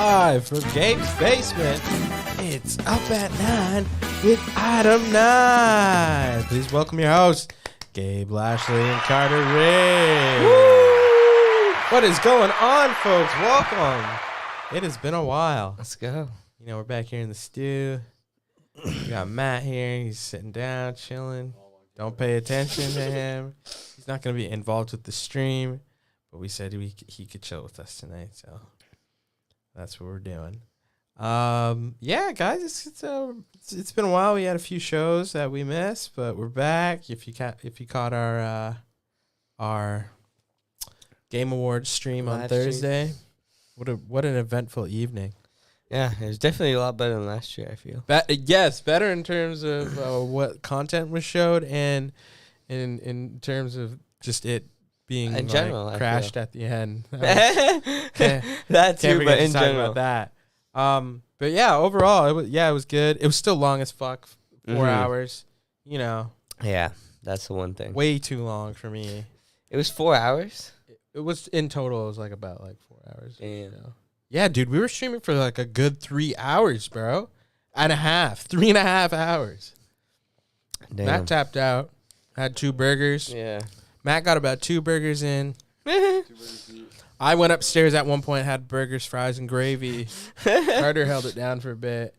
live from Gabe's basement. It's Up at 9 with Item 9. Please welcome your hosts, Gabe Lashley and Carter Ray. Woo! What is going on, folks? Welcome. It has been a while. Let's go. You know, we're back here in the stew. We got Matt here. He's sitting down, chilling. Don't pay attention to him. He's not going to be involved with the stream, but we said he could chill with us tonight, so that's what we're doing. Yeah, guys, it's been a while. We had a few shows that we missed, but we're back. If you caught our Game Awards stream on Thursday, what an eventful evening. Yeah, it was definitely a lot better than last year, I feel. Yes, better in terms of what content was showed and in terms of just it being in general, crashed at the end. That too, but in general. About that. But yeah, overall, it was good. It was still long as fuck, 4 hours. You know. Yeah, that's the one thing. Way too long for me. It was 4 hours? It was, in total, it was about 4 hours. Damn. You know? Yeah, dude, we were streaming for a good 3 hours, bro. And a half. 3.5 hours. Damn. Matt tapped out. Had 2 burgers. Yeah. Matt got about 2 burgers in. I went upstairs at one point, had burgers, fries, and gravy. Carter held it down for a bit.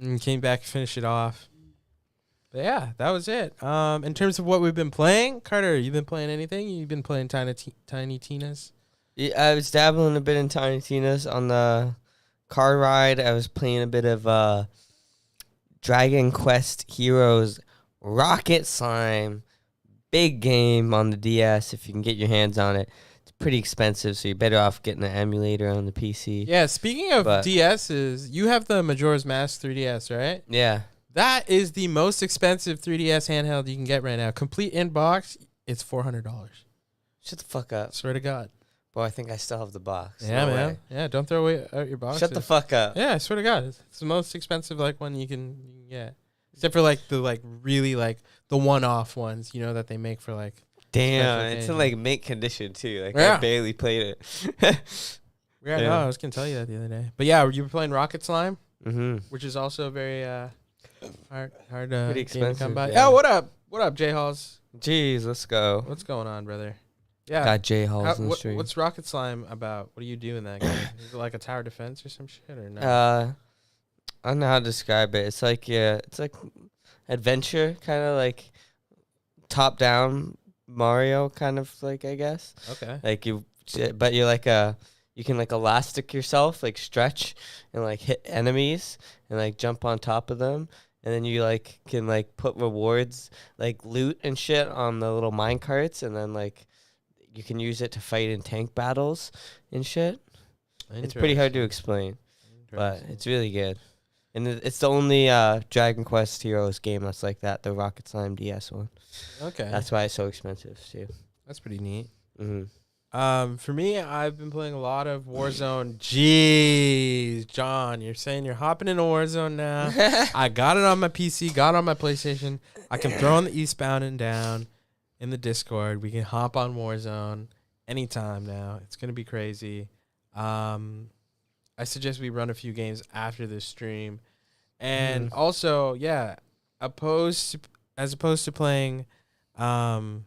And came back and finished it off. But yeah, that was it. In terms of what we've been playing, Carter, you been playing anything? You've been playing Tiny Tina's? Yeah, I was dabbling a bit in Tiny Tina's on the car ride. I was playing a bit of Dragon Quest Heroes Rocket Slime. Big game on the DS if you can get your hands on it. It's pretty expensive, so you're better off getting an emulator on the PC. Yeah, speaking of DSs, you have the Majora's Mask 3DS, right? Yeah. That is the most expensive 3DS handheld you can get right now. Complete in box, it's $400. Shut the fuck up. Swear to God. Boy, I think I still have the box. Yeah, No man. way. Yeah, don't throw away out your box. Shut the fuck up. Yeah, I swear to God. It's the most expensive one you can get. Except for the really the one-off ones, you know, that they make for Damn, it's in mint condition too. Yeah. I barely played it. Yeah, no, I was gonna tell you that the other day. But yeah, you were playing Rocket Slime, which is also very hard pretty expensive, to come by. yeah. Oh, what up, J Halls? Jeez, let's go. What's going on, brother? Yeah, Got J Halls in the stream. What's Rocket Slime about? What do you do in that game? Is it like a tower defense or some shit or no? I don't know how to describe it. It's it's adventure, kind of top down Mario, kind of I guess. Okay. But you're you can elastic yourself, stretch and hit enemies and jump on top of them, and then you can put rewards loot and shit on the little mine carts, and then you can use it to fight in tank battles and shit. It's pretty hard to explain, but it's really good. And it's the only Dragon Quest Heroes game that's like that, the Rocket Slime DS one. Okay. That's why it's so expensive, too. That's pretty neat. Mm-hmm. For me, I've been playing a lot of Warzone. Jeez, John, you're saying you're hopping into Warzone now. I got it on my PC, got it on my PlayStation. I can throw on the Eastbound and Down in the Discord. We can hop on Warzone anytime now. It's going to be crazy. I suggest we run a few games after this stream. And also, yeah, as opposed to playing Warzone,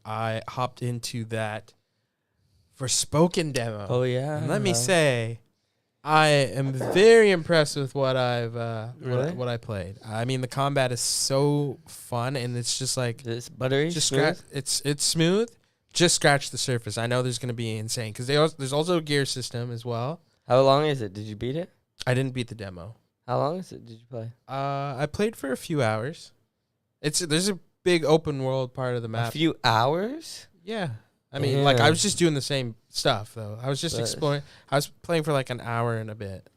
I hopped into that Forspoken demo. Oh, yeah. And let me say, I am very impressed with what Really? what I played. I mean, the combat is so fun, and it's just It's buttery, just smooth? it's smooth. Just scratch the surface. I know there's going to be insane because there's also a gear system as well. How long is it? Did you beat it? I didn't beat the demo. How long is it? Did you play? I played for a few hours. There's a big open world part of the map. A few hours? Yeah. I mean, I was just doing the same stuff though. I was just exploring. I was playing for an hour and a bit.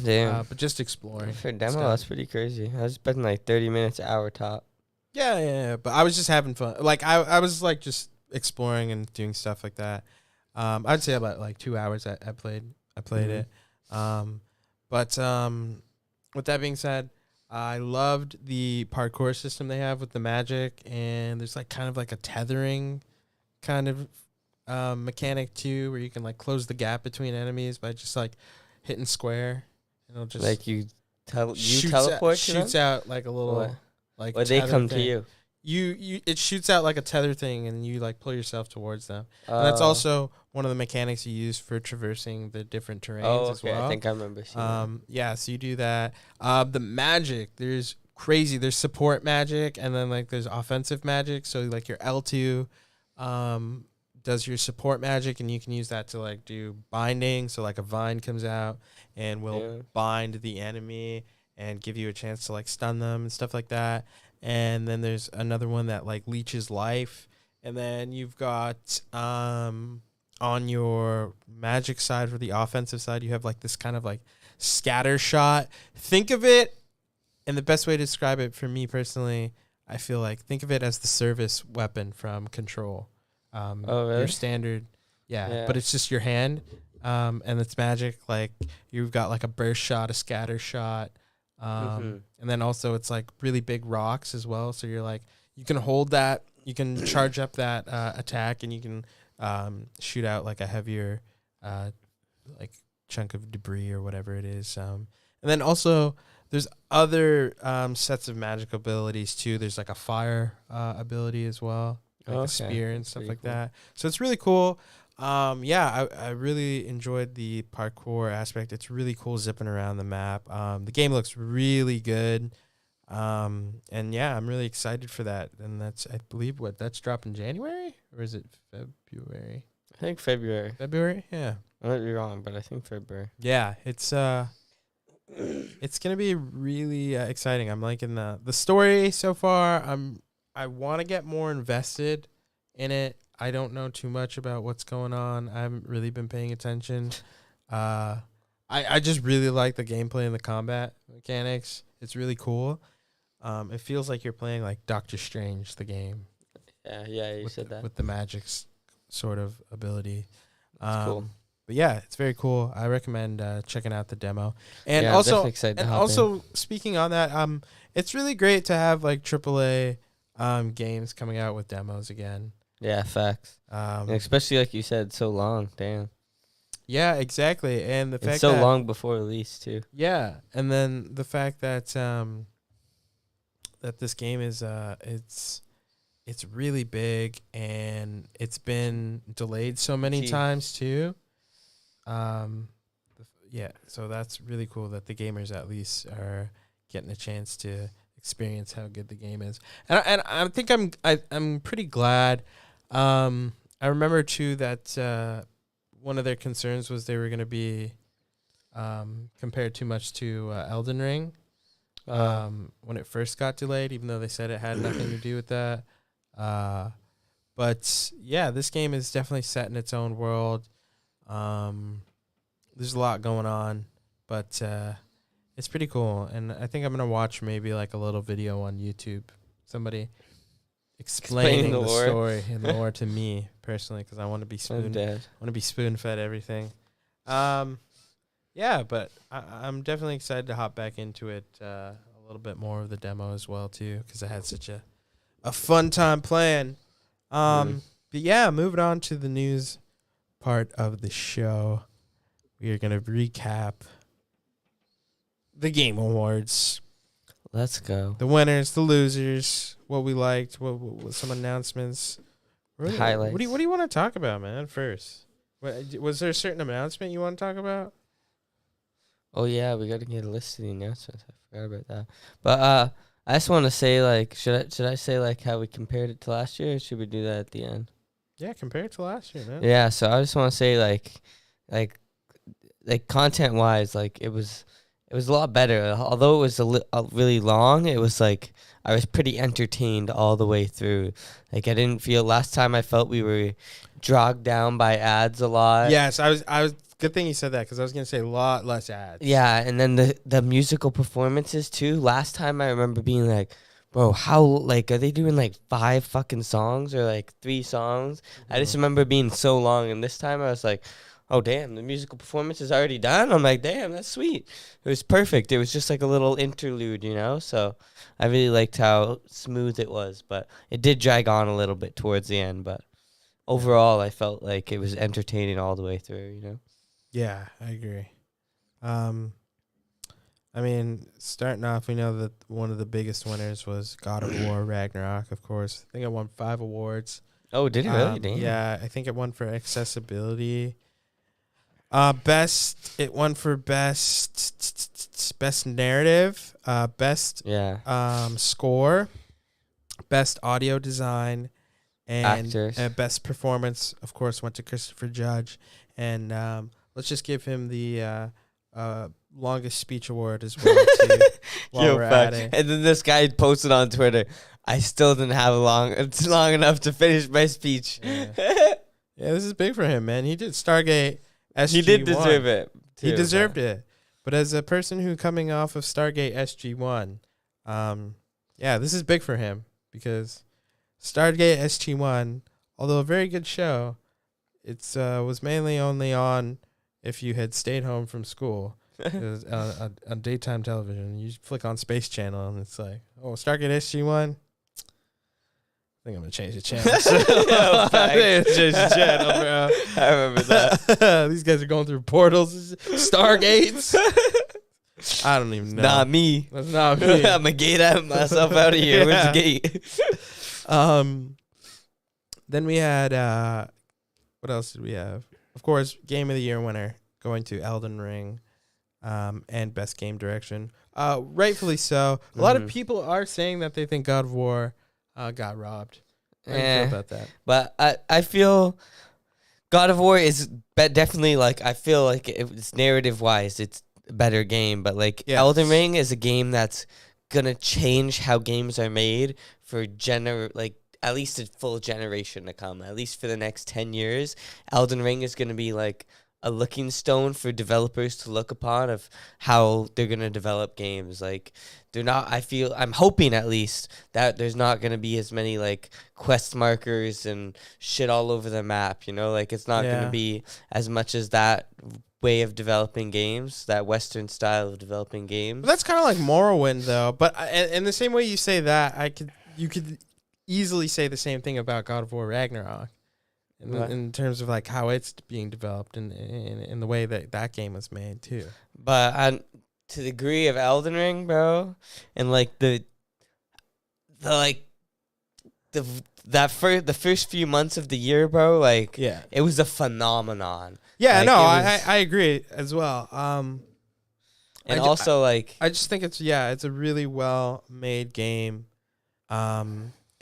Damn. But just exploring. For a demo, stuff. that's pretty crazy. I was spending 30 minutes, an hour top. Yeah. But I was just having fun. I was just exploring and doing stuff like that. I'd say about 2 hours I played it. But with that being said, I loved the parkour system they have with the magic, and there's kind of a tethering kind of mechanic too, where you can like close the gap between enemies by just like hitting square, and it'll just Like you shoots teleport to shoots them? out like a little What? like Or they tether come to thing. you? You it shoots out like a tether thing, and you like pull yourself towards them. And that's Oh. also one of the mechanics you use for traversing the different terrains Oh, as okay. well. I think I remember seeing that. Yeah, so you do that. The magic, there's crazy. There's support magic, and then like there's offensive magic. So like your L2 does your support magic, and you can use that to like do binding. So like a vine comes out and will Yeah. bind the enemy and give you a chance to like stun them and stuff like that. And then there's another one that like leeches life. And then you've got on your magic side, for the offensive side, you have like this kind of like scatter shot. Think of it, and the best way to describe it for me personally, I feel like think of it as the service weapon from Control. Oh, really? Your standard, Yeah. but it's just your hand, and it's magic. Like you've got like a burst shot, a scatter shot, Mhm. and then also it's like really big rocks as well. So you're like you can hold that, you can charge up that attack, and you can shoot out like a heavier like chunk of debris or whatever it is. And then also there's other sets of magic abilities too. There's like a fire ability as well, like Okay, a spear and that's stuff pretty like cool. that. So it's really cool. I really enjoyed the parkour aspect. It's really cool zipping around the map. The game looks really good. And yeah, I'm really excited for that. And that's, I believe, that's dropping January, or is it February? I think February. February? Yeah. I might be wrong, but I think February. Yeah, it's gonna be really exciting. I'm liking the story so far. I want to get more invested in it. I don't know too much about what's going on. I haven't really been paying attention. I just really like the gameplay and the combat mechanics. It's really cool. It feels like you're playing like Doctor Strange, the game. Yeah, you with said the, that. with the magic sort of ability. That's cool. But yeah, it's very cool. I recommend checking out the demo. And Yeah, I'm also, definitely excited to hop in. speaking on that, it's really great to have like AAA games coming out with demos again. Yeah, facts. And especially like you said, so long. Damn. Yeah, exactly. And the fact It's so that, long before release too. yeah, and then the fact that that this game is it's really big, and it's been delayed so many Gee. times too. Yeah, so that's really cool that the gamers at least are getting a chance to experience how good the game is. And I think I'm pretty glad. I remember too that one of their concerns was they were going to be compared too much to Elden Ring when it first got delayed, even though they said it had nothing to do with that. But yeah, this game is definitely set in its own world. There's a lot going on, but it's pretty cool. And I think I'm going to watch maybe like a little video on YouTube. Somebody explaining the lore. story and lore to me personally, because I want to be I'm dead. spoon-fed everything. Yeah, but I'm definitely excited to hop back into it a little bit more of the demo as well too, because I had such a fun time playing. But yeah, moving on to the news part of the show, we are going to recap the Game Awards, Let's go. the winners, the losers, what we liked, what some announcements. What Highlights. do you want to talk about, man? First, was there a certain announcement you want to talk about? Oh yeah, we got to get a list of the announcements. I forgot about that. But I just want to say, like, should I say like how we compared it to last year, or should we do that at the end? Yeah, compared to last year, man. Yeah. So I just want to say like content wise, like it was a lot better. Although it was really long, it was like I was pretty entertained all the way through. Like I didn't feel last time I felt we were dragged down by ads a lot. Yes, I was. Good thing you said that, because I was gonna say a lot less ads. Yeah, and then the musical performances too. Last time I remember being like, bro, how like are they doing like 5 fucking songs or like 3 songs? I just remember being so long, and this time I was like, oh damn, the musical performance is already done. I'm like, damn, that's sweet. It was perfect. It was just like a little interlude, you know? So I really liked how smooth it was, but it did drag on a little bit towards the end, but overall, I felt like it was entertaining all the way through. You know. Yeah, I agree. I mean, starting off, we know that one of the biggest winners was God of War Ragnarok, of course. I think it won 5 awards. Oh, did it really? Damn. Yeah, I think it won for accessibility. It won for best narrative, best Yeah. score, best audio design, and Actors. best performance. Of course, went to Christopher Judge, and let's just give him the longest speech award as well. Too, while Yo, we're fuck. at it. And then this guy posted on Twitter, I still didn't have it's long enough to finish my speech. Yeah, this is big for him, man. He did Stargate SG1. He did deserve it. He too, deserved but- it. But as a person who coming off of Stargate SG1, yeah, this is big for him because Stargate SG1, although a very good show, it's was mainly only on if you had stayed home from school. It was on daytime television. You flick on Space Channel and it's like, oh, Stargate SG1. I think I'm gonna change the channel. Yeah, I think I'm gonna change the channel, bro. I remember that. These guys are going through portals, stargates. I don't even know. Not me. That's not me. I'm a gate myself out of here. Where's the gate? Then we had what else did we have? Of course, Game of the Year winner going to Elden Ring, and Best Game Direction. Rightfully so. A lot of people are saying that they think God of War got robbed. How do you feel about that? But I feel God of War is definitely like, I feel like it's narrative wise, it's a better game. But like Elden Ring is a game that's gonna change how games are made for like at least a full generation to come. At least for the next 10 years, Elden Ring is gonna be like a looking stone for developers to look upon of how they're going to develop games. Like I'm hoping at least that there's not going to be as many like quest markers and shit all over the map, you know, like it's not going to be as much as that way of developing games, that Western style of developing games. But that's kind of like Morrowind though. But in the same way you say that, you could easily say the same thing about God of War Ragnarok. In terms of like how it's being developed and in the way that game was made too. But to the degree of Elden Ring, bro, and like the first few months of the year, bro, like it was a phenomenon. Yeah, like, no, I agree as well. And I just think it's a really well made game.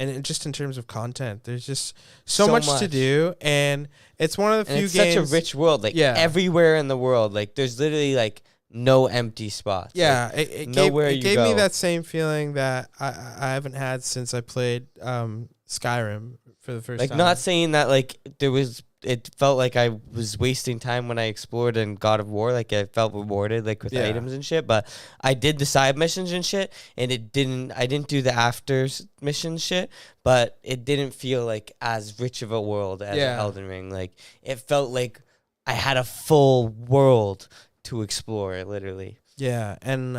And just in terms of content, there's just so much to do, and it's one of the few it's games. Such a rich world, like everywhere in the world, like there's literally like no empty spots. Yeah, like, it gave me that same feeling that I haven't had since I played Skyrim for the first time. Like not saying that like it felt like I was wasting time when I explored in God of War. Like I felt rewarded like with items and shit. But I did the side missions and shit, and I didn't do the after mission shit. But it didn't feel like as rich of a world as Elden Ring. Like it felt like I had a full world to explore, literally. Yeah, and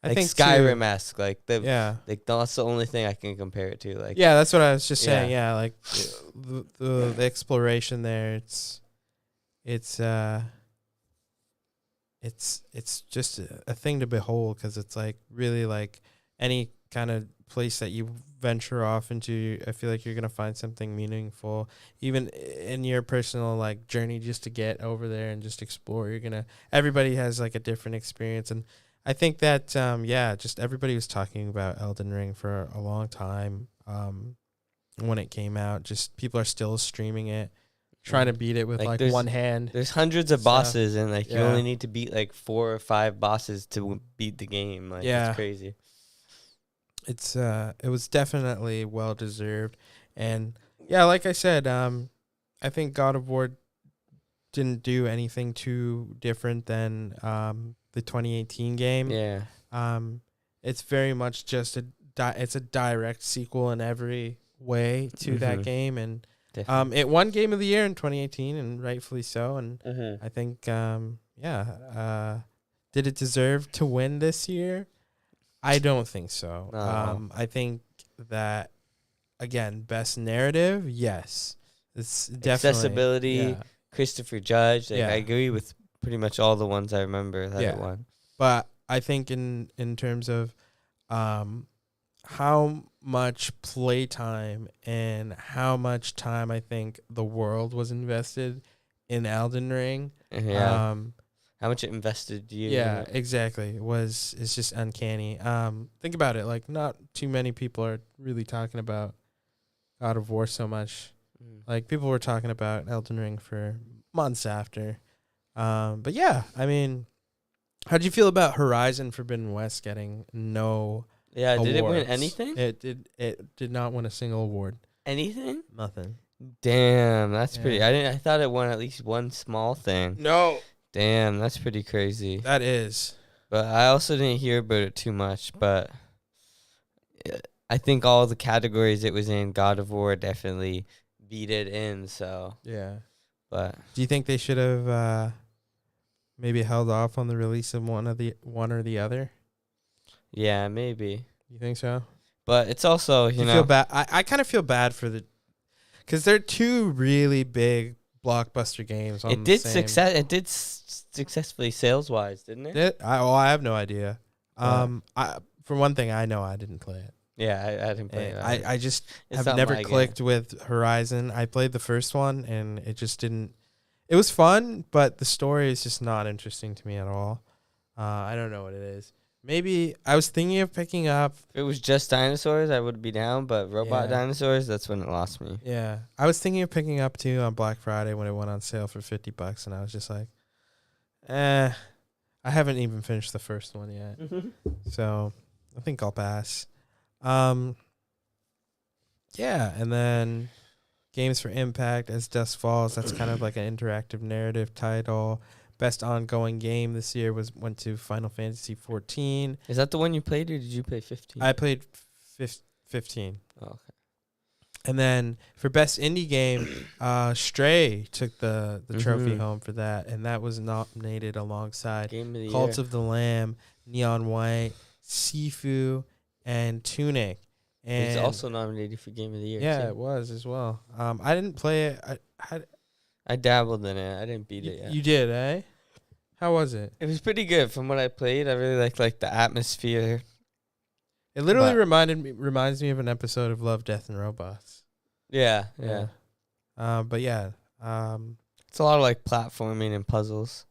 I think Skyrim-esque, like like that's the only thing I can compare it to. Like that's what I was just saying. Yeah, like the exploration there. It's just a thing to behold because it's like really like any kind of place that you venture off into. I feel like you're gonna find something meaningful, even in your personal like journey just to get over there and just explore. Everybody has like a different experience and. I think that, just everybody was talking about Elden Ring for a long time when it came out. Just people are still streaming it, trying to beat it with like one hand. There's hundreds of bosses, and like you only need to beat like 4 or 5 bosses to beat the game. Like it's crazy. It was definitely well deserved, and like I said, I think God of War didn't do anything too different than the 2018 game. Yeah. It's very much just it's a direct sequel in every way to that game, and it won Game of the Year in 2018, and rightfully so. And I think, did it deserve to win this year? I don't think so. No. I think that again, best narrative, yes. It's definitely Accessibility, yeah. Christopher Judge. Like, Yeah. I agree with pretty much all the ones I remember that Yeah. it won. But I think in terms of how much playtime and how much time I think the world was invested in Elden Ring. Yeah. How much it invested you? Yeah, exactly. It's just uncanny. Think about it. Like, not too many people are really talking about God of War so much. Like, people were talking about Elden Ring for months after. But yeah, I mean, how'd you feel about Horizon Forbidden West getting no Yeah, awards? did it win anything? It did not win a single award. Anything? Nothing. Damn, that's pretty. Yeah. I thought it won at least one small thing. No. Damn, that's pretty crazy. That is. But I also didn't hear about it too much. But I think all the categories it was in, God of War definitely beat it in. So Yeah. but Do you think they should have maybe held off on the release of one or the other? yeah, maybe. You think so? But it's also Do you know feel bad? I kind of feel bad for because they're two really big blockbuster games. it did successfully sales wise, didn't it? I have no idea. For one thing, I know I didn't play it. Yeah, I didn't play it. I just It's have not never my clicked with Horizon. I played the first one and it just didn't. It was fun, but the story is just not interesting to me at all. I don't know what it is. Maybe I was thinking of picking up. If it was just dinosaurs, I would be down. But robot Yeah. dinosaurs, that's when it lost me. Yeah, I was thinking of picking up too on Black Friday when it went on sale for $50, and I was just like, I haven't even finished the first one yet, so I think I'll pass. Yeah, and then Games for Impact As Dusk Falls. That's kind of like an interactive narrative title. Best ongoing game this year went to Final Fantasy 14. Is that the one you played, or did you play 15? I played 15. Oh, okay. And then for best indie game, Stray took the trophy Mhm. home for that, and that was nominated alongside Game of the Cult year. of the Lamb, Neon White, Sifu, and Tunic. And It's also nominated for Game of the Year. yeah, too. it was as well. I didn't play it. I dabbled in it. I didn't beat it yet. You did, eh? How was it? It was pretty good from what I played. I really liked the atmosphere. It literally But- reminds me of an episode of Love, Death, and Robots. Yeah. But yeah. It's a lot of like platforming and puzzles.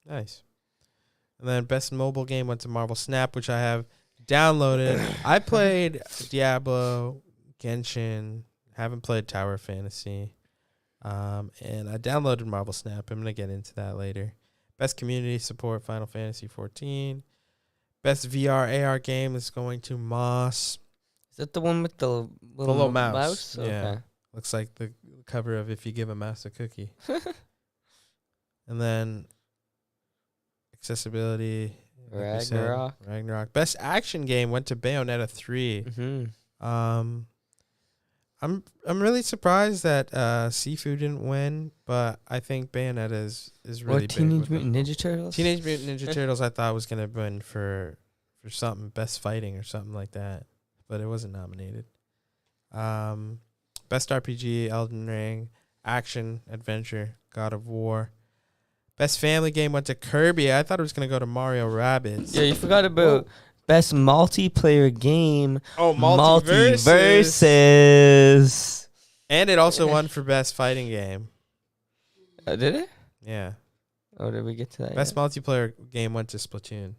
Nice. And then best mobile game went to Marvel Snap, which I have downloaded. I played Diablo, Genshin, haven't played Tower of Fantasy. And I downloaded Marvel Snap. I'm going to get into that later. Best community support, Final Fantasy 14. Best VR AR game is going to Moss. Is that the one with the Little mouse. Yeah. Okay. Looks like the cover of If You Give a Mouse a Cookie. And then accessibility. like we said, Ragnarok. Best action game went to Bayonetta 3. Mm-hmm. I'm really surprised that Sifu didn't win, but I think Bayonetta is really Or big Teenage with Mutant them. Ninja Turtles. Teenage Mutant Ninja Turtles I thought was gonna win for something, best fighting or something like that, but it wasn't nominated. Best RPG, Elden Ring. Action adventure, God of War. Best family game went to Kirby. I thought it was gonna go to Mario Rabbids. Yeah, you forgot about best multiplayer game. Oh, Multiverses. And it also won for best fighting game. Did it? Yeah. Oh, did we get to that? Best yet? multiplayer game went to Splatoon.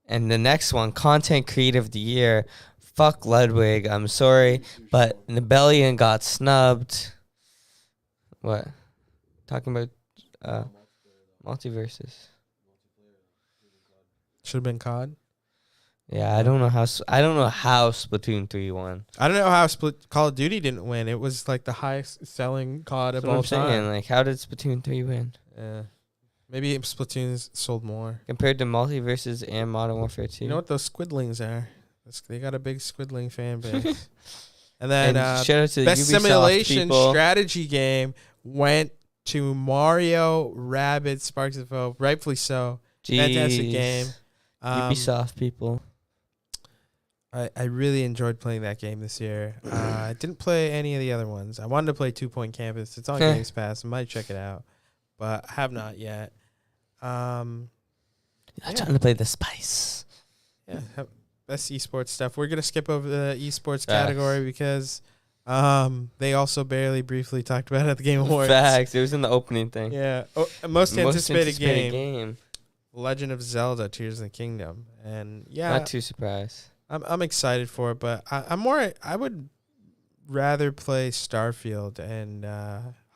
And the next one, Content Creator of the Year. Fuck Ludwig. I'm sorry, but Nibelian got snubbed. What? Talking about multiverses. Should have been COD. Yeah, I don't know how Splatoon 3 won. I don't know how Call of Duty didn't win. It was like the highest selling COD of That's what all I'm saying. time. Like, how did Splatoon 3 win? Yeah. Maybe Splatoon's sold more. Compared to Multiverses and Modern Warfare 2. You know what those squidlings are? They got a big squidling fan base. And then And shout out to best Ubisoft simulation people. strategy game went to Mario Rabbids Sparks of Hope. Rightfully so. Fantastic Jeez. game. Ubisoft people. I really enjoyed playing that game this year. I didn't play any of the other ones. I wanted to play 2 Point Campus. It's on Games Pass. I might check it out, but have not yet. I'm trying to play the Spice. Yeah, best esports stuff. We're gonna skip over the esports category because they also barely briefly talked about it at the Game Awards. Facts. It was in the opening thing. Yeah. Most anticipated game. Legend of Zelda: Tears of the Kingdom, and Not too surprised. I'm excited for it, but I would rather play Starfield and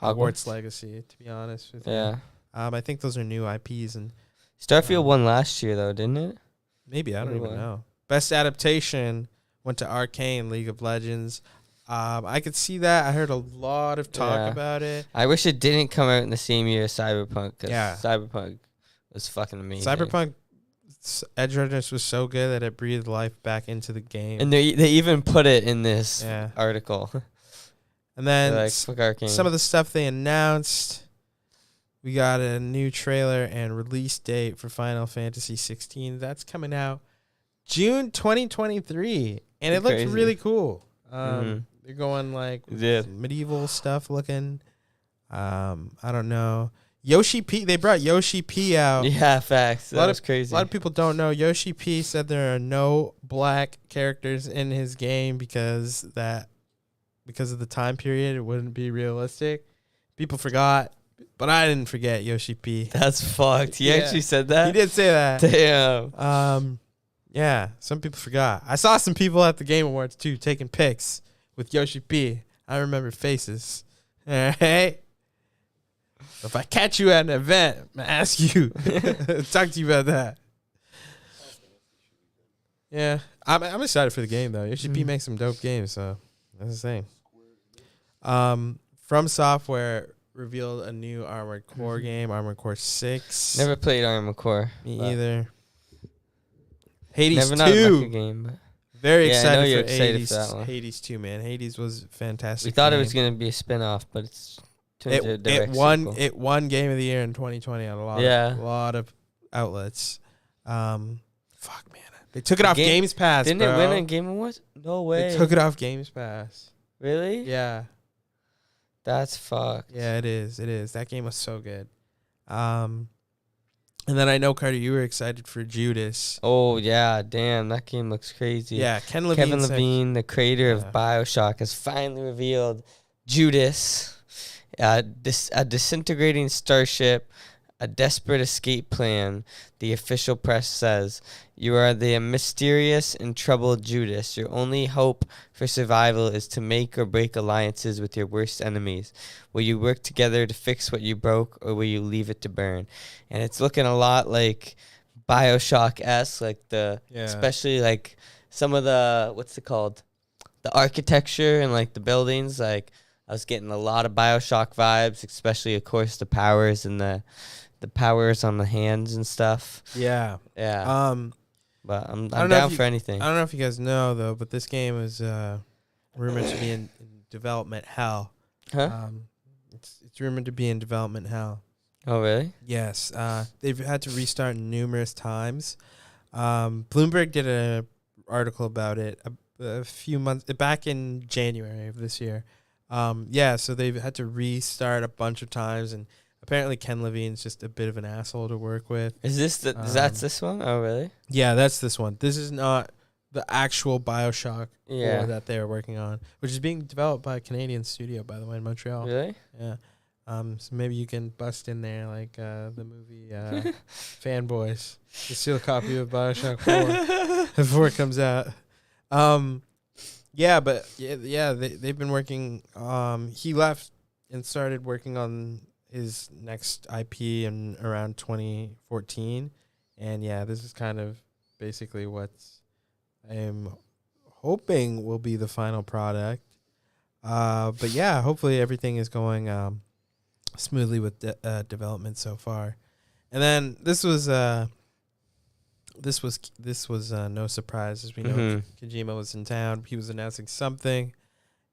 Hogwarts Legacy, to be honest with you. Yeah. I think those are new IPs, and Starfield won last year though, didn't it? maybe I don't even know. Best adaptation went to Arcane League of Legends. I could see that. I heard a lot of talk about it. I wish it didn't come out in the same year as Cyberpunk. Yeah. Cyberpunk was fucking amazing. Cyberpunk edge runners was so good that it breathed life back into the game. And they even put it in this article. And then like, fuck Arcane. Some of the stuff they announced, we got a new trailer and release date for Final Fantasy 16. That's coming out June 2023, and it looks really cool. They're going like medieval stuff looking. I don't know. Yoshi P. They brought Yoshi P out. Yeah, facts. That was crazy. A lot of people don't know. Yoshi P said there are no black characters in his game because of the time period. It wouldn't be realistic. People forgot, but I didn't forget Yoshi P. That's fucked. He actually said that? He did say that. Damn. Yeah, some people forgot. I saw some people at the Game Awards too taking pics with Yoshi P. I remember faces. All right. If I catch you at an event, I'm gonna ask you, talk to you about that. Yeah, I'm excited for the game though. Yoshi P makes some dope games, so that's the thing. From Software revealed a new Armored Core game, Armored Core 6. Never played Armored Core. Me either. Hades Never 2. Not a mecha game, but very excited, I know you're for excited Hades, for that one. Hades 2, man. Hades was fantastic. We thought it was gonna be a spin-off, but it's it won Game of the Year in 2020 on a lot of outlets. Fuck, man, they took it off Games Pass. Didn't it win a Game Awards? No way. They took it off Games Pass. Really? Yeah. That's fucked. Yeah, it is. It is. That game was so good. And then I know, Carter, you were excited for Judas. Oh yeah, damn, that game looks crazy. Yeah, Kevin Levine, the creator of BioShock, has finally revealed Judas. A disintegrating starship, a desperate escape plan, the official press says. You are the mysterious and troubled Judas. Your only hope for survival is to make or break alliances with your worst enemies. Will you work together to fix what you broke, or will you leave it to burn? And it's looking a lot like BioShock-esque, like especially like some of the, what's it called? The architecture and like the buildings, like I was getting a lot of BioShock vibes, especially, of course, the powers and the powers on the hands and stuff. Yeah. Yeah. But I'm down for anything. I don't know if you guys know, though, but this game is rumored to be in development hell. Huh? It's rumored to be in development hell. Oh, really? Yes. They've had to restart numerous times. Bloomberg did an article about it a few months back in January of this year. So they've had to restart a bunch of times, and apparently Ken Levine's just a bit of an asshole to work with. Is that's this one? Oh, really? Yeah, that's this one. This is not the actual BioShock that they are working on, which is being developed by a Canadian studio, by the way, in Montreal. Really? Yeah. So maybe you can bust in there like the movie Fanboys to steal a copy of BioShock 4 before it comes out. They've been working. He left and started working on his next IP in around 2014, and this is kind of basically what I'm hoping will be the final product. Hopefully everything is going smoothly with development so far. And then this was no surprise, as we know. Kojima was in town. He was announcing something,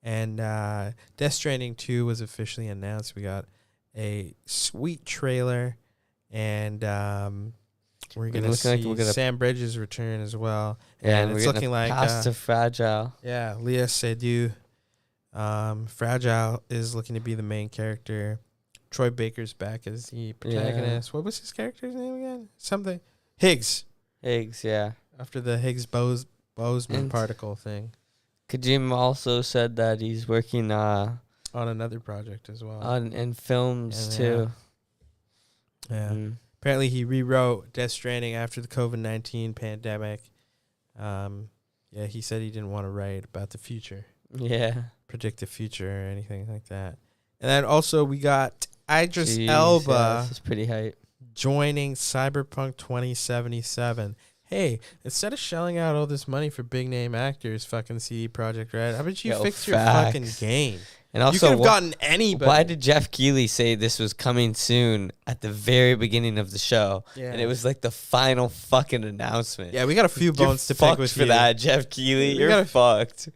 and Death Stranding 2 was officially announced. We got a sweet trailer, and we're gonna looking like see we're gonna- Sam Bridges return as well. Yeah, and we're it's getting looking like Pasta Fragile. yeah, Leah Seydoux. Fragile is looking to be the main character. Troy Baker's back as the protagonist. What was his character's name again? Something Higgs. Higgs, yeah. After the Higgs Boseman And- particle thing Kojima also said that he's working on another project as well. on in films Yeah, too. Yeah. Mm. Apparently, he rewrote Death Stranding after the COVID-19 pandemic. Yeah, he said he didn't want to write about the future, Yeah. predict the future, or anything like that. And then also we got Idris Jeez, Elba yeah, this is pretty hype. joining Cyberpunk 2077. Hey, instead of shelling out all this money for big name actors, fucking CD Projekt Red, how about you Yo, fix your fucking facts. game? And You could also, have gotten anybody. why did Jeff Keighley say this was coming soon at the very beginning of the show? Yeah. And it was like the final fucking announcement. Yeah, we got a few You're bones to pick fucked with for you. that, Jeff Keighley. We You're gotta- fucked.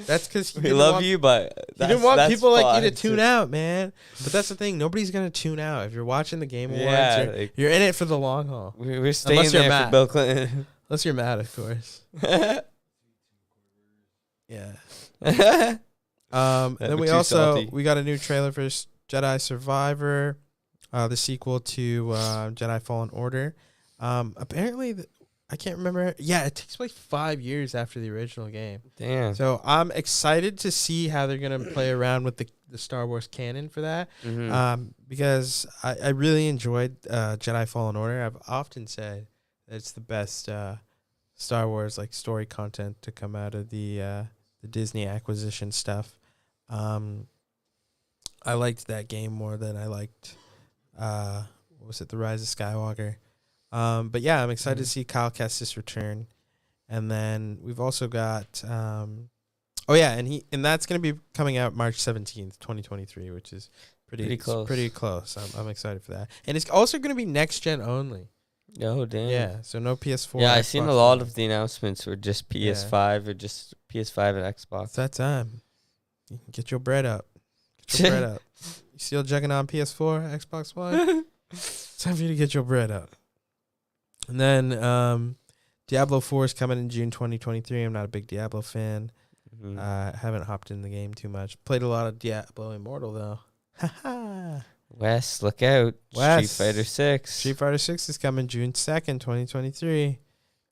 That's because We love you, but You didn't want that's people like you to fucked. tune out, man. But that's the thing. Nobody's going to tune out. If you're watching the Game Awards, Yeah, you're, like- you're in it for the long haul. We're staying Unless you're there Matt. for Bill Clinton. Unless you're mad, of course. Yeah. Never Then we too also salty. we got a new trailer for Jedi Survivor, the sequel to Jedi Fallen Order. Apparently, I can't remember. Yeah, it takes like 5 years after the original game. Damn. So I'm excited to see how they're gonna play around with the Star Wars canon for that. Mhm. Because I really enjoyed Jedi Fallen Order. I've often said that it's the best Star Wars like story content to come out of the Disney acquisition stuff. I liked that game more than I liked what was it, The Rise of Skywalker. But yeah, I'm excited to see Kyle Kestis return. And then we've also got and that's gonna be coming out March 17th, 2023, which is pretty close. Pretty close. I'm excited for that. And it's also gonna be next gen only. Oh, damn. Yeah, so no PS4. Yeah, I've seen a Xbox lot One. of the announcements were just PS5 or just PS5 and Xbox. It's that time. You can get your bread up. Get your bread up. You still jugging on PS4, Xbox One? It's time for you to get your bread up. And then Diablo 4 is coming in June 2023. I'm not a big Diablo fan. Mhm. Haven't hopped in the game too much. Played a lot of Diablo Immortal, though. Haha. Wes, look out. Wes. Street Fighter 6. Street Fighter 6 is coming June 2nd, 2023.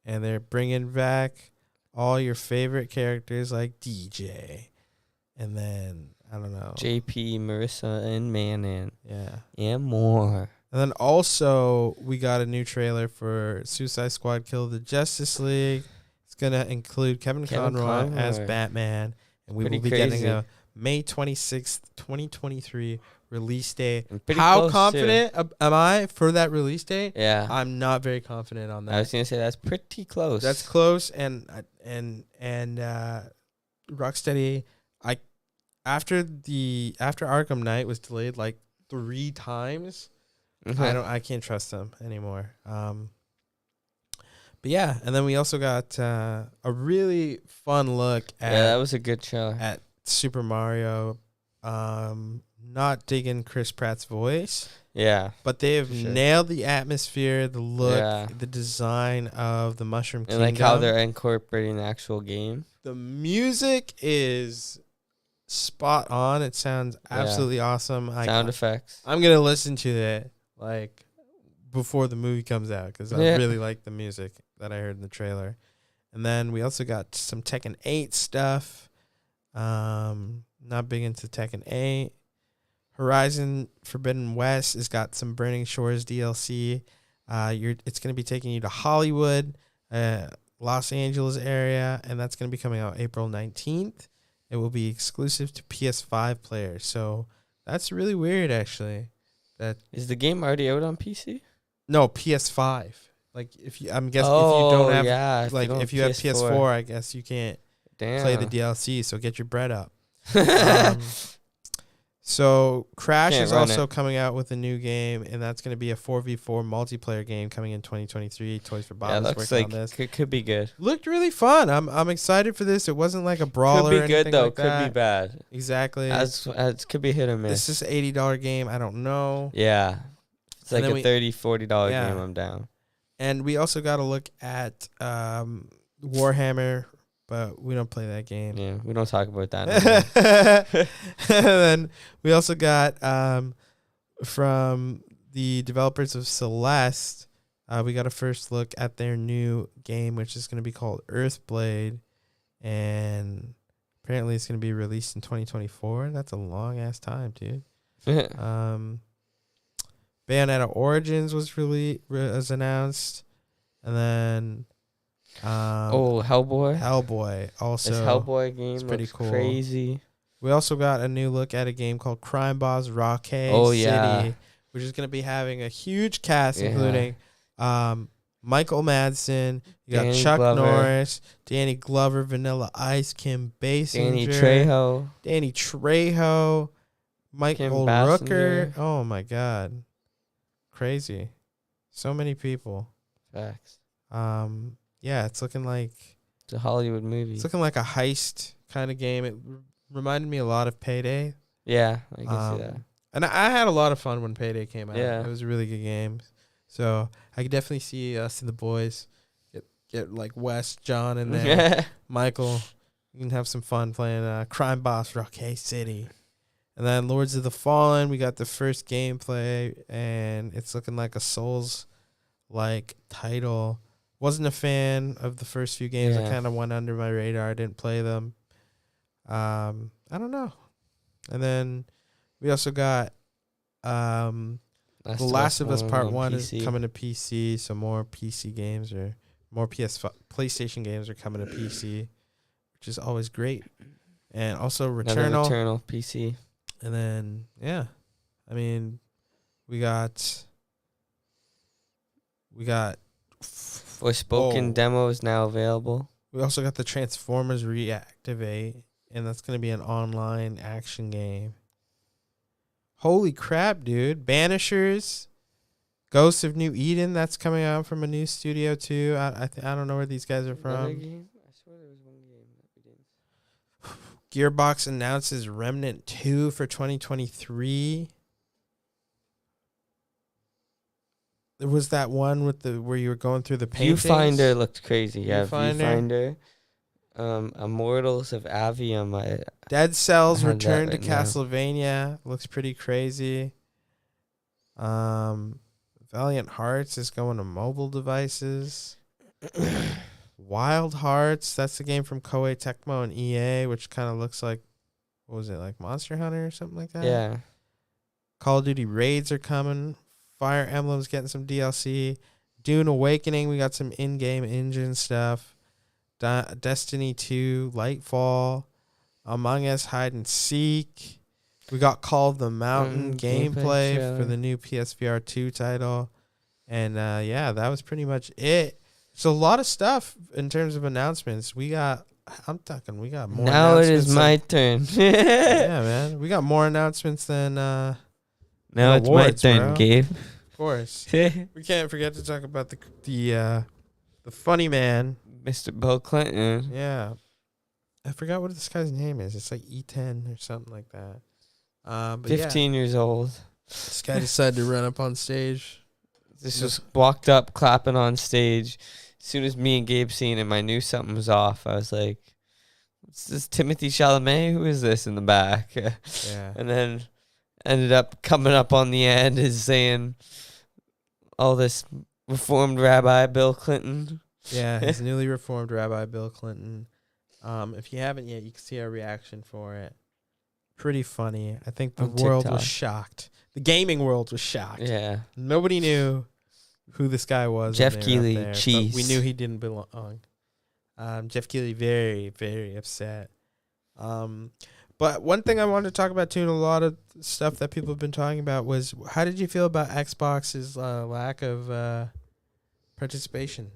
And they're bringing back all your favorite characters like DJ. And then, I don't know. JP, Marissa, and Manon. Yeah. And more. And then also, we got a new trailer for Suicide Squad Kill the Justice League. It's going to include Kevin Conroy as Batman. And we Pretty will be crazy. getting a May 26th, 2023 release date. And pretty How close, confident am I for that release date? Yeah. I'm not very confident on that. I was going to say that's pretty close. That's close, and Rocksteady. After Arkham Knight was delayed like 3 times, Mhm. I can't trust them anymore. But yeah, and then we also got a really fun look Yeah, that at was a good trailer. at Super Mario. Not digging Chris Pratt's voice, Yeah. but they have Sure. nailed the atmosphere, the look, Yeah. the design of the Mushroom And Kingdom. like how they're incorporating the actual game. The music is spot on. It sounds absolutely awesome. Sound effects. I'm gonna listen to it like before the movie comes out because I Yeah. really like the music that I heard in the trailer. And then we also got some Tekken 8 stuff. Not big into Tekken 8. Horizon Forbidden West has got some Burning Shores DLC. It's gonna be taking you to Hollywood, Los Angeles area, and that's gonna be coming out April 19th. It will be exclusive to PS5 players. So that's really weird, actually. Is the game already out on PC? No, PS5. Like if you, I'm guessing if Oh, you don't have yeah. like if you have PS4, I guess you can't Damn. play the DLC. So get your bread up. Um, So Crash Can't is run also it. coming out with a new game, and that's going to be a 4v4 multiplayer game coming in 2023. Toys for Bob Yeah, is looks working like on this. could be good. Looked really fun. I'm excited for this. It wasn't like a brawler. Could or be good anything though. like Could that. be bad. Exactly. As could be hit or miss. This is $80 game. I don't know. Yeah. It's And like then a $30, $40 Yeah. game. I'm down. And we also got to look at Warhammer, but we don't play that game. Yeah, we don't talk about that anymore. And then we also got from the developers of Celeste, we got a first look at their new game, which is going to be called Earthblade. And apparently it's going to be released in 2024. That's a long-ass time, dude. Bayonetta Origins was was announced. And then... Hellboy also. This Hellboy game is pretty looks cool. crazy. We also got a new look at a game called Crime Boss Rockay City, which is going to be having a huge cast, including Michael Madsen, you got Danny Chuck Glover. Norris, Danny Glover, Vanilla Ice, Kim Basinger, Danny Trejo, Michael Rooker. Oh my God, crazy! So many people. Facts. Yeah, it's looking like It's a Hollywood movie. It's looking like a heist kind of game. It reminded me a lot of Payday. Yeah, I can see that. And I had a lot of fun when Payday came out. Yeah. It was a really good game. So I could definitely see us and the boys get like Wes, John in there, Michael. You can have some fun playing Crime Boss Rockay City. And then Lords of the Fallen, we got the first gameplay, and it's looking like a Souls-like title. Wasn't a fan of the first few games. Yeah. I kind of went under my radar. I didn't play them. I don't know. And then we also got The Last of Us Part 1 is coming to PC, so more PC games or more PlayStation games are coming to PC, which is always great. And also Returnal. Returnal PC. And then, yeah, I mean, we got Forspoken demo is now available. We also got the Transformers Reactivate, and that's going to be an online action game. Holy crap, dude. Banishers, Ghosts of New Eden, that's coming out from a new studio, too. I don't know where these guys are from. Game? I swear there was one game that we didn't. Gearbox announces Remnant 2 for 2023. There was that one with where you were going through the paintings. Viewfinder looked crazy. Yeah, Viewfinder. Immortals of Avium. Dead Cells I had Return to that right now. Castlevania looks pretty crazy. Valiant Hearts is going to mobile devices. Wild Hearts, that's the game from Koei Tecmo and EA, which kind of looks like, what was it, like Monster Hunter or something like that? Yeah. Call of Duty Raids are coming. Fire Emblem's getting some DLC. Dune Awakening, we got some in-game engine stuff. Destiny 2, Lightfall. Among Us Hide and Seek. We got Call of the Mountain gameplay for the new PSVR 2 title. And yeah, that was pretty much it. So a lot of stuff in terms of announcements. We got more. Now it is my turn. Yeah, man. We got more announcements than Now it's awards, my turn, bro. Gabe. Of course. We can't forget to talk about the funny man. Mr. Bill Clinton. Yeah. I forgot what this guy's name is. It's like E10 or something like that. But 15 years old. This guy decided to run up on stage. This just walked up, clapping on stage. As soon as me and Gabe seen him, I knew something was off. I was like, "What's this? Timothy Chalamet? Who is this in the back?" Yeah. And then ended up coming up on the end is saying all this reformed Rabbi Bill Clinton. Yeah, his newly reformed Rabbi Bill Clinton. If you haven't yet, you can see our reaction for it. Pretty funny. I think the On world TikTok. was shocked. The gaming world was shocked. Yeah. Nobody knew who this guy was. Jeff when they were up Keighley, there, but cheese. we knew he didn't belong. Jeff Keighley, very, very upset. But one thing I wanted to talk about too, and a lot of stuff that people have been talking about, was how did you feel about Xbox's lack of participation?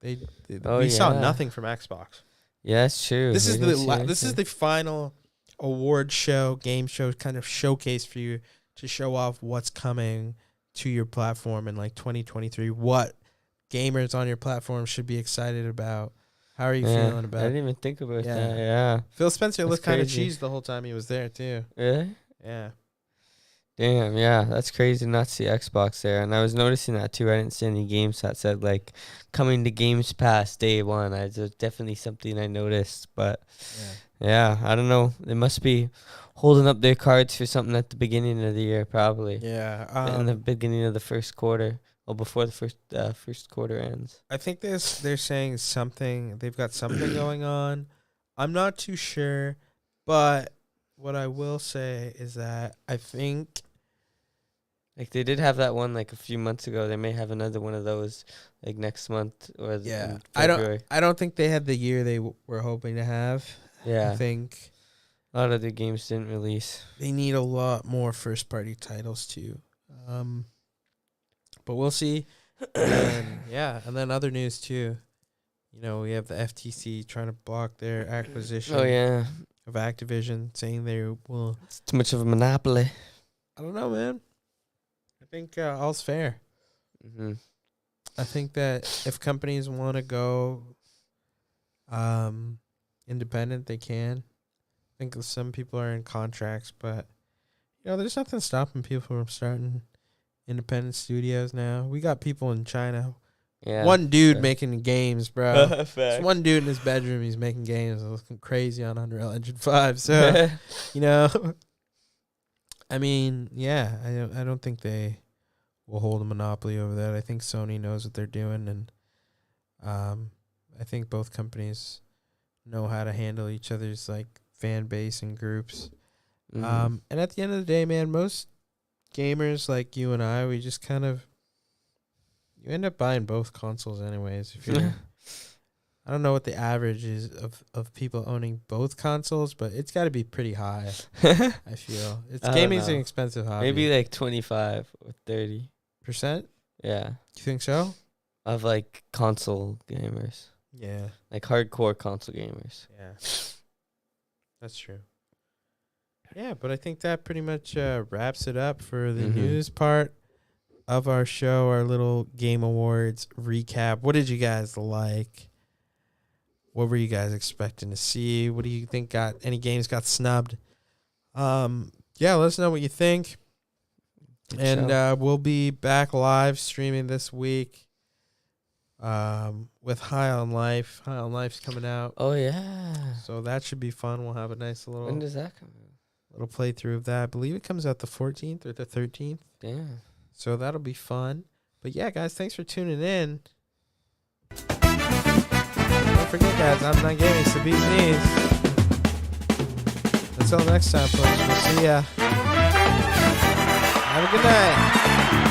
We saw nothing from Xbox. Yeah, it's true. This is We didn't see this is anything. the final award show, game show, kind of showcase for you to show off what's coming to your platform in like 2023. What gamers on your platform should be excited about. How are you feeling I about didn't even think about Yeah. that. Yeah. Phil Spencer That's looked kind of crazy. cheesed the whole time he was there too. Really? Yeah. Damn, yeah, that's crazy not to see Xbox there. And I was noticing that too. I didn't see any games that said like coming to Games Pass day one. It's definitely something I noticed. But yeah, I don't know. They must be holding up their cards for something at the beginning of the year, probably. Yeah. In the beginning of the first quarter. Well, before the first quarter ends. I think they're saying something. They've got something going on. I'm not too sure, but what I will say is that I think Like they did have that one like a few months ago. They may have another one of those like next month or in February. I don't think they had the year they were hoping to have. Yeah. I think A lot of the games didn't release. they need a lot more first party titles too. But we'll see. And then other news too. You know, we have the FTC trying to block their acquisition Oh yeah, of Activision, saying they will. it's too much of a monopoly. I don't know, man. I think all's fair. Mm-hmm. I think that if companies want to go independent, they can. I think some people are in contracts, but there's nothing stopping people from starting independent studios now. We got people in China. Yeah, One dude fair. making games, bro. Fair. There's one dude in his bedroom. He's making games, looking crazy on Unreal Engine 5. So, I mean, yeah, I don't think they will hold a monopoly over that. I think Sony knows what they're doing, and I think both companies know how to handle each other's like fan base and groups. Mhm. And at the end of the day, man, most gamers like you and I, we just kind of you end up buying both consoles anyways. If you're I don't know what the average is of people owning both consoles, but it's got to be pretty high. I feel I don't gaming's an know. expensive hobby. Maybe like 25 or 30%. You Yeah, think so? of like console gamers, Yeah, like hardcore console gamers. yeah, that's true. Yeah, but I think that pretty much wraps it up for the Mhm. news part of our show, our little Game Awards recap. What did you guys like? What were you guys expecting to see? What do you think any games got snubbed? Yeah, let us know what you think. Good And show. we'll be back live streaming this week with High on Life. High on Life's coming out. Oh yeah. So that should be fun. We'll have a nice When little does that come out? playthrough of that. I believe it comes out the 14th or the 13th. Damn. So that'll be fun. But yeah, guys, thanks for tuning in. Don't forget, guys, I'm Not Gaming, it's the Bee's Knees. Until next time, folks, we'll see ya. Have a good night.